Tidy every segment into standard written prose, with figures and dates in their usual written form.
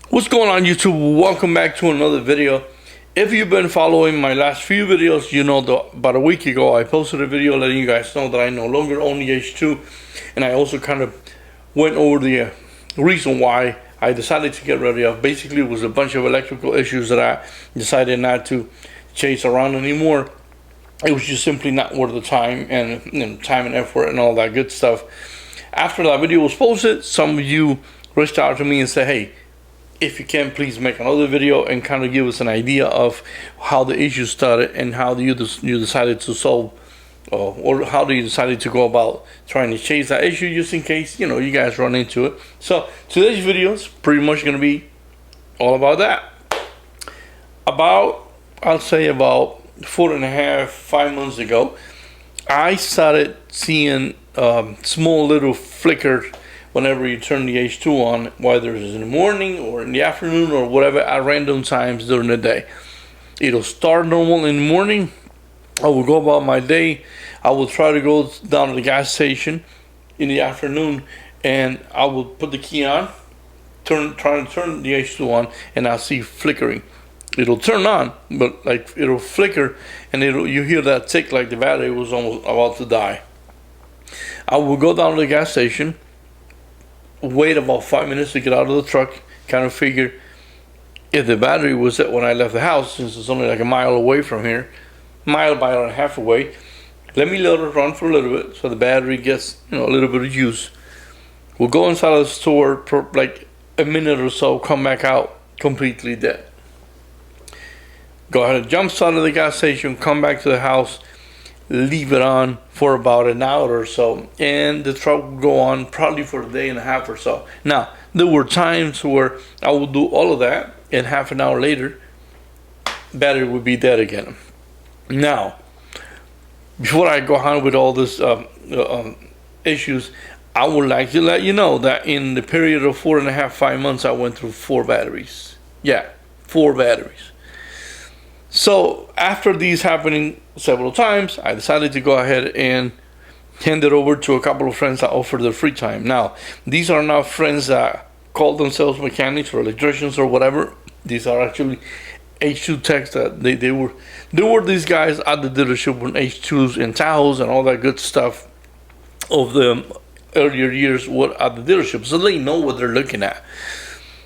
What's going on, YouTube? Welcome back to another video. If you've been following my last few videos, you know that about a week ago I posted a video letting you guys know that I no longer own the H2, and I also kind of went over the reason why I decided to get rid of. Basically, it was a bunch of electrical issues that I decided not to chase around anymore. It was just simply not worth the time and time and effort and all that good stuff. After that video was posted, some of you reached out to me and said, hey, if you can, please make another video and kind of give us an idea of how the issue started and how you decided to solve, or how do you decided to go about trying to chase that issue, just in case you guys run into it. So today's video is pretty much going to be all about that. I'll say about 4.5-5 months ago, I started seeing small little flickers whenever you turn the H2 on, whether it's in the morning or in the afternoon or whatever, at random times during the day. It'll start normal in the morning. I will go about my day. I will try to go down to the gas station in the afternoon, and I will put the key on, trying to turn the H2 on, and I'll see flickering. It'll turn on, but like it'll flicker, and you hear that tick like the battery was almost about to die. I will go down to the gas station, wait about 5 minutes to get out of the truck, kind of figure if the battery was at when I left the house, since it's only like a mile away from here, mile and a half away. Let me let it run for a little bit so the battery gets a little bit of use. We'll go inside of the store for like a minute or so, come back out completely dead. Go ahead and jump out of the gas station, come back to the house, leave it on for about an hour or so, and the truck will go on probably for a day and a half or so. Now, there were times where I would do all of that, and half an hour later, battery would be dead again. Now, before I go on with all this issues, I would like to let you know that in the period of 4.5-5 months, I went through 4 batteries. Yeah, 4 batteries. So after these happening several times, I decided to go ahead and hand it over to a couple of friends that offered their free time. Now, these are not friends that call themselves mechanics or electricians or whatever. These are actually H2 techs that they were these guys at the dealership with H2s and Tahoes and all that good stuff of the earlier years at the dealership, so they know what they're looking at.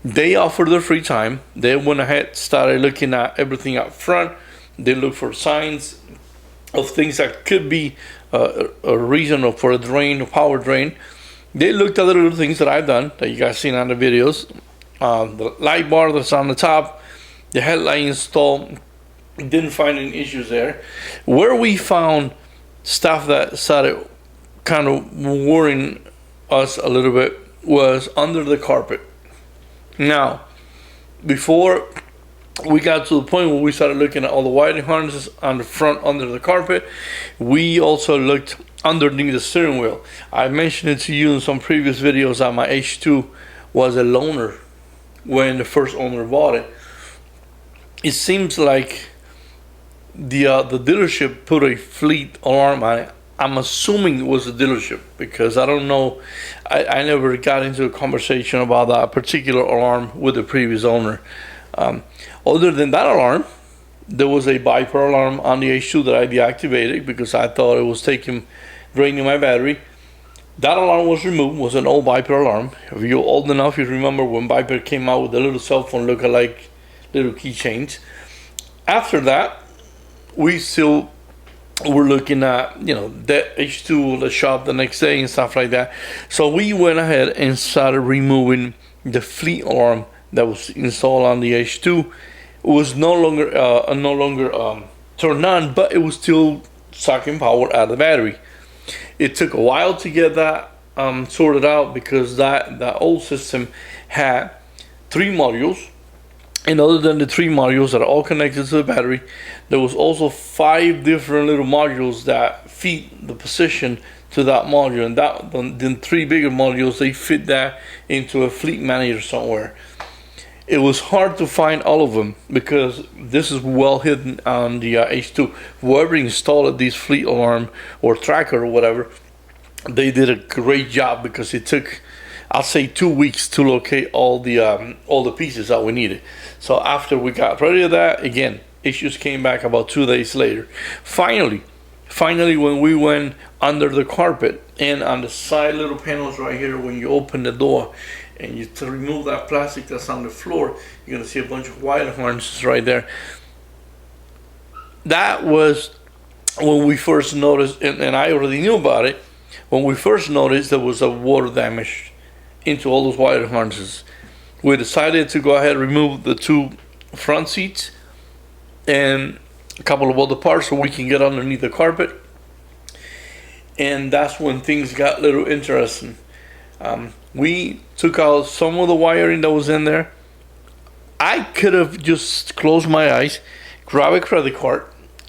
They offered their free time. They went ahead, started looking at everything up front. They looked for signs of things that could be a reason for a drain, a power drain. They looked at the little things that I've done, that you guys seen on the videos. The light bar that's on the top, the headlight install, didn't find any issues there. Where we found stuff that started kind of worrying us a little bit was under the carpet. Now, before we got to the point where we started looking at all the wiring harnesses on the front under the carpet, we also looked underneath the steering wheel. I mentioned it to you in some previous videos that my H2 was a loaner when the first owner bought it. It seems like the dealership put a fleet alarm on it. I'm assuming it was a dealership, because I don't know. I never got into a conversation about that particular alarm with the previous owner. Other than that alarm, there was a bipolar alarm on the H2 that I deactivated because I thought it was draining my battery. That alarm was removed. Was an old bipolar alarm. If you're old enough, you remember when Viper came out with the little cell phone look-alike little keychains. After that, we still we're looking at that H2 the shop the next day and stuff like that. So we went ahead and started removing the fleet alarm that was installed on the H2. It was no longer turned on, but it was still sucking power out of the battery. It took a while to get that sorted out, because that old system had 3 modules. And other than the 3 modules that are all connected to the battery, there was also 5 different little modules that feed the position to that module. And the 3 bigger modules, they fit that into a fleet manager somewhere. It was hard to find all of them because this is well hidden on the H2. Whoever installed these fleet alarm or tracker or whatever, they did a great job, because it took I'll say 2 weeks to locate all the pieces that we needed. So after we got rid of that, again, issues came back about 2 days later. Finally, when we went under the carpet and on the side little panels right here, when you open the door and you to remove that plastic that's on the floor, you're gonna see a bunch of wire harnesses right there. That was when we first noticed, and I already knew about it, when we first noticed there was a water damage into all those wire harnesses. We decided to go ahead and remove the 2 front seats and a couple of other parts so we can get underneath the carpet. And that's when things got a little interesting. We took out some of the wiring that was in there. I could have just closed my eyes, grab a credit card,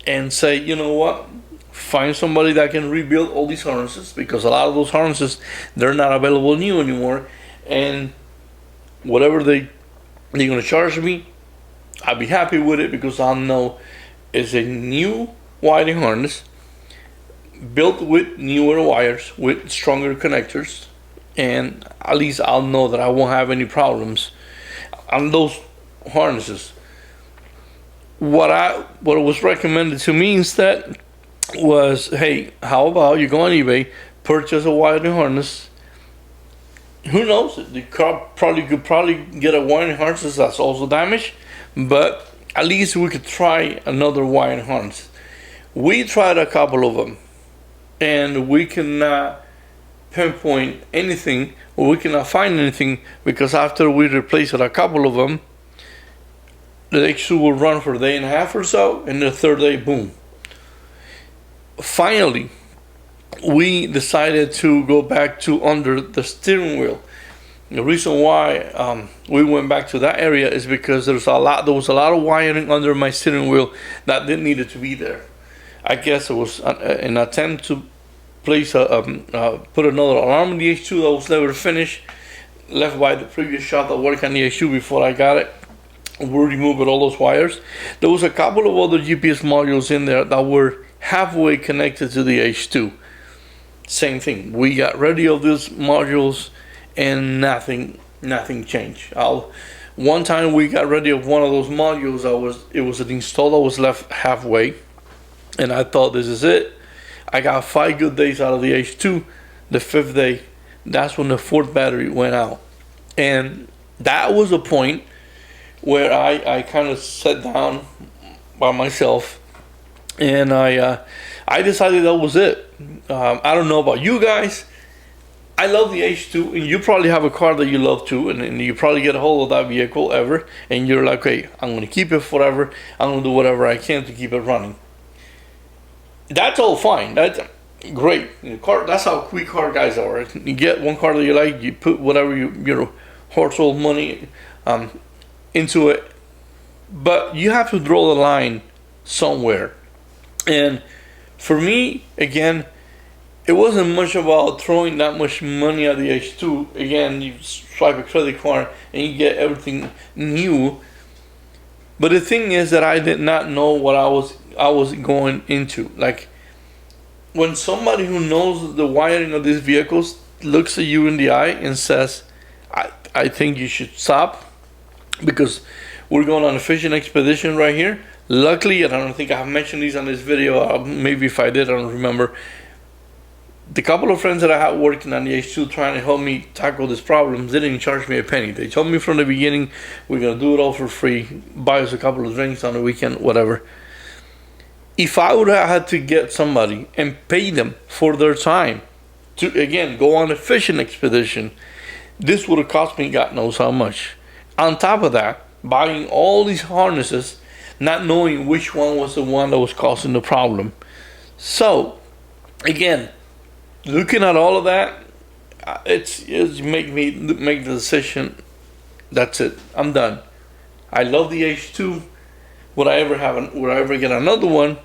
and say, you know what, find somebody that can rebuild all these harnesses, because a lot of those harnesses, they're not available new anymore, and whatever they're gonna charge me, I'll be happy with it, because I'll know it's a new wiring harness built with newer wires with stronger connectors, and at least I'll know that I won't have any problems on those harnesses. What was recommended to me instead was, hey, how about you go on eBay, purchase a wiring harness. Who knows? You could probably get a wiring harness that's also damaged, but at least we could try another wiring harness. We tried a couple of them, and we cannot pinpoint anything, or we cannot find anything, because after we replaced a couple of them, the H2 will run for a day and a half or so, and the third day, boom. Finally, we decided to go back to under the steering wheel. The reason why we went back to that area is because there was a lot of wiring under my steering wheel that didn't need to be there. I guess it was an attempt to place put another alarm in the H2 that was never finished, left by the previous shop that worked on the H2 before I got it. We removed all those wires. There was a couple of other GPS modules in there that were halfway connected to the H2. Same thing. We got rid of these modules and nothing changed. One time we got rid of one of those modules. It was an install that was left halfway, and I thought, this is it. I got 5 good days out of the H2. The 5th day, that's when the 4th battery went out, and that was a point where I kind of sat down by myself, and I decided that was it. I don't know about you guys. I love the H2, and you probably have a car that you love too, and you probably get a hold of that vehicle ever, and you're like, okay, I'm going to keep it forever. I'm going to do whatever I can to keep it running. That's all fine. That's great. That's how we car guys are. You get one car that you like, you put whatever your heart's old money into it, but you have to draw the line somewhere. And for me, again, it wasn't much about throwing that much money at the H2. Again, you swipe a credit card and you get everything new. But the thing is that I did not know what I was going into. Like, when somebody who knows the wiring of these vehicles looks at you in the eye and says, I think you should stop, because we're going on a fishing expedition right here. Luckily, and I don't think I've mentioned these on this video, maybe if I did, I don't remember. The couple of friends that I had working on the H2 trying to help me tackle these problems, they didn't charge me a penny. They told me from the beginning, we're going to do it all for free, buy us a couple of drinks on the weekend, whatever. If I would have had to get somebody and pay them for their time to, again, go on a fishing expedition, this would have cost me God knows how much. On top of that, buying all these harnesses, not knowing which one was the one that was causing the problem. So, again, looking at all of that, it's make me make the decision. That's it. I'm done. I love the H2. Would I ever get another one?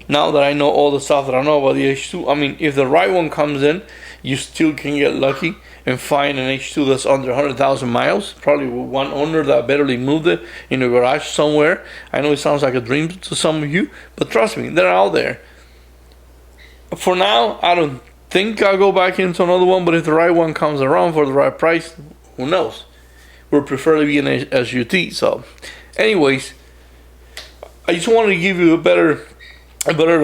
Now that I know all the stuff that I know about the H2, I mean, if the right one comes in, you still can get lucky and find an H2 that's under 100,000 miles, probably with one owner that barely moved it in a garage somewhere. I know it sounds like a dream to some of you, but trust me, they're out there. For now, I don't think I'll go back into another one, but if the right one comes around for the right price, who knows? Would prefer to be an SUT. So, anyways, I just wanted to give you a better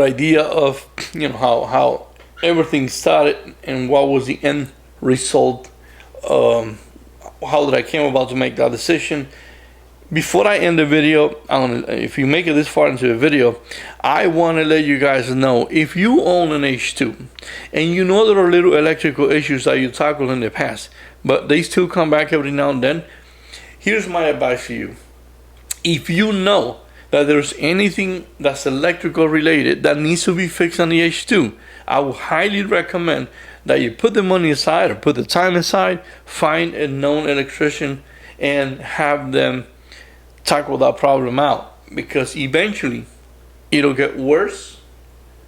idea of, you know, how everything started and what was the end result. How did I came about to make that decision? Before I end the video, if you make it this far into the video, I want to let you guys know, if you own an H2 and you know there are little electrical issues that you tackled in the past, but they still come back every now and then, here's my advice to you. If you know that there's anything that's electrical related that needs to be fixed on the H2, I would highly recommend that you put the money aside or put the time aside, find a known electrician and have them tackle that problem out, because eventually it'll get worse.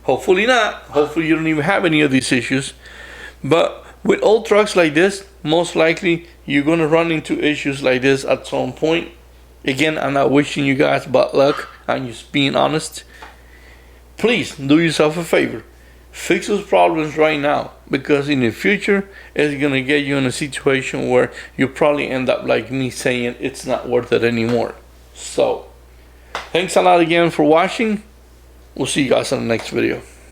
Hopefully not. Hopefully you don't even have any of these issues. But with old trucks like this, most likely you're going to run into issues like this at some point. Again, I'm not wishing you guys bad luck. I'm just being honest. Please do yourself a favor. Fix those problems right now, because in the future it's going to get you in a situation where you'll probably end up like me, saying it's not worth it anymore. So, thanks a lot again for watching. We'll see you guys in the next video.